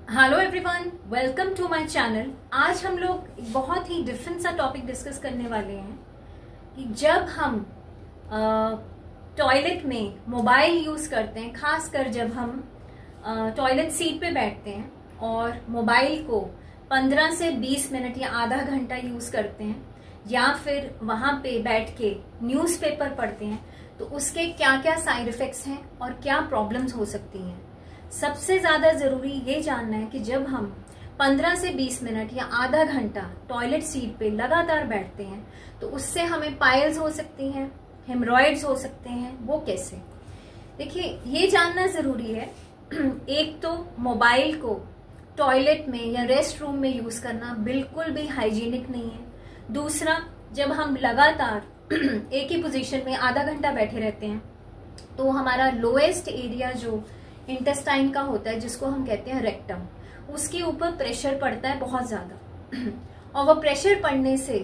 Hello everyone, welcome to my channel. आज हम लोग एक बहुत ही डिफरेंट सा टॉपिक डिस्कस करने वाले हैं कि जब हम टॉयलेट में मोबाइल यूज करते हैं, खासकर जब हम टॉयलेट सीट पे बैठते हैं और मोबाइल को 15 से 20 मिनट या आधा घंटा यूज करते हैं या फिर वहां पे बैठ के न्यूज़पेपर पढ़ते हैं, तो उसके क्या क्या साइड इफेक्ट्स हैं और क्या प्रॉब्लम्स हो सकती हैं। सबसे ज्यादा जरूरी ये जानना है कि जब हम 15 से 20 मिनट या आधा घंटा टॉयलेट सीट पे लगातार बैठते हैं तो उससे हमें पाइल्स हो सकती हैं, हेमरॉइड्स हो सकते हैं। वो कैसे? देखिए, ये जानना जरूरी है। एक तो मोबाइल को टॉयलेट में या रेस्ट रूम में यूज करना बिल्कुल भी हाइजीनिक नहीं है। दूसरा, जब हम लगातार एक ही पोजीशन में आधा घंटा बैठे रहते हैं तो हमारा लोएस्ट एरिया जो इंटेस्टाइन का होता है, जिसको हम कहते हैं रेक्टम, उसके ऊपर प्रेशर पड़ता है बहुत ज्यादा। और वो प्रेशर पड़ने से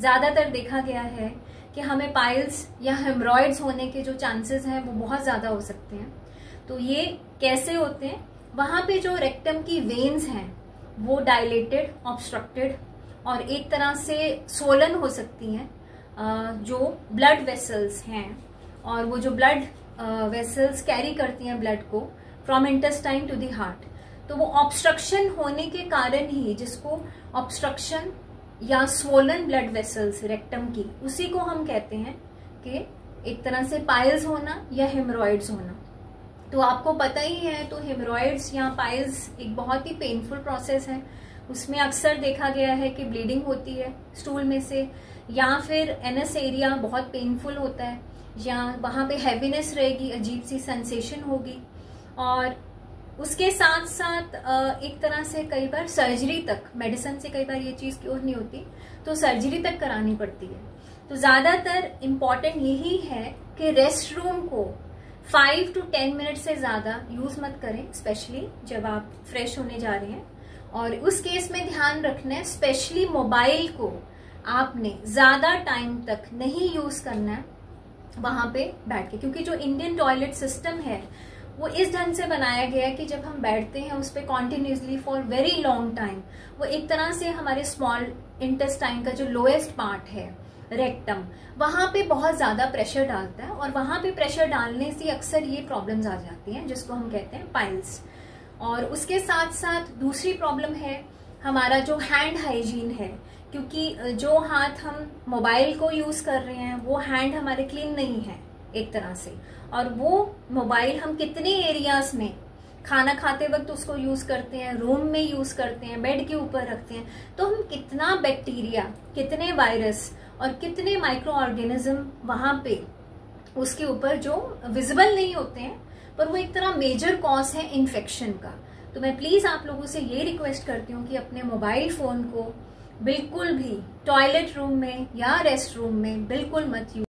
ज्यादातर देखा गया है कि हमें पाइल्स या हेमरॉइड्स होने के जो चांसेस हैं वो बहुत ज्यादा हो सकते हैं। तो ये कैसे होते हैं? वहां पे जो रेक्टम की वेन्स हैं वो डायलेटेड, ऑब्स्ट्रक्टेड और एक तरह से सोलन हो सकती हैं। जो ब्लड वेसल्स हैं और वो जो ब्लड वेसल्स कैरी करती हैं ब्लड को from intestine to the heart, तो वो ऑब्स्ट्रक्शन होने के कारण ही, जिसको ऑब्स्ट्रक्शन या स्वोलन ब्लड वेसल्स रेक्टम की, उसी को हम कहते हैं कि एक तरह से पाइल्स होना या हेमरॉइड्स होना। तो आपको पता ही है, तो हेमरॉइड्स या पाइल्स एक बहुत ही पेनफुल प्रोसेस है। उसमें अक्सर देखा गया है कि ब्लीडिंग होती है स्टूल में से, या फिर एनस एरिया बहुत पेनफुल होता है, या वहां पे हैवीनेस रहेगी, अजीब सी सेंसेशन होगी। और उसके साथ साथ एक तरह से कई बार सर्जरी तक, मेडिसिन से कई बार ये चीज क्योर नहीं होती तो सर्जरी तक करानी पड़ती है। तो ज्यादातर इम्पॉर्टेंट यही है कि रेस्ट रूम को 5 to 10 मिनट से ज्यादा यूज मत करें, स्पेशली जब आप फ्रेश होने जा रहे हैं। और उस केस में ध्यान रखना है, स्पेशली मोबाइल को आपने ज्यादा टाइम तक नहीं यूज करना है वहां पे बैठ के, क्योंकि जो इंडियन टॉयलेट सिस्टम है वो इस ढंग से बनाया गया है कि जब हम बैठते हैं उस पर continuously for very long time, वो एक तरह से हमारे स्मॉल इंटेस्टाइन का जो लोएस्ट पार्ट है रेक्टम, वहां पे बहुत ज्यादा प्रेशर डालता है। और वहां पे प्रेशर डालने से अक्सर ये प्रॉब्लम्स आ जाती हैं, जिसको हम कहते हैं पाइल्स। और उसके साथ साथ दूसरी प्रॉब्लम है हमारा जो हैंड हाइजीन है, क्योंकि जो हाथ हम मोबाइल को यूज कर रहे हैं वो हैंड हमारे क्लीन नहीं है एक तरह से। और वो मोबाइल हम कितने एरियाज में, खाना खाते वक्त उसको यूज करते हैं, रूम में यूज करते हैं, बेड के ऊपर रखते हैं, तो हम कितना बैक्टीरिया, कितने वायरस और कितने माइक्रो ऑर्गेनिज्म वहां पे उसके ऊपर जो विजिबल नहीं होते हैं, पर वो एक तरह मेजर कॉज है इन्फेक्शन का। तो मैं प्लीज आप लोगों से ये रिक्वेस्ट करती हूँ कि अपने मोबाइल फोन को बिल्कुल भी टॉयलेट रूम में या रेस्ट रूम में बिल्कुल मत यूज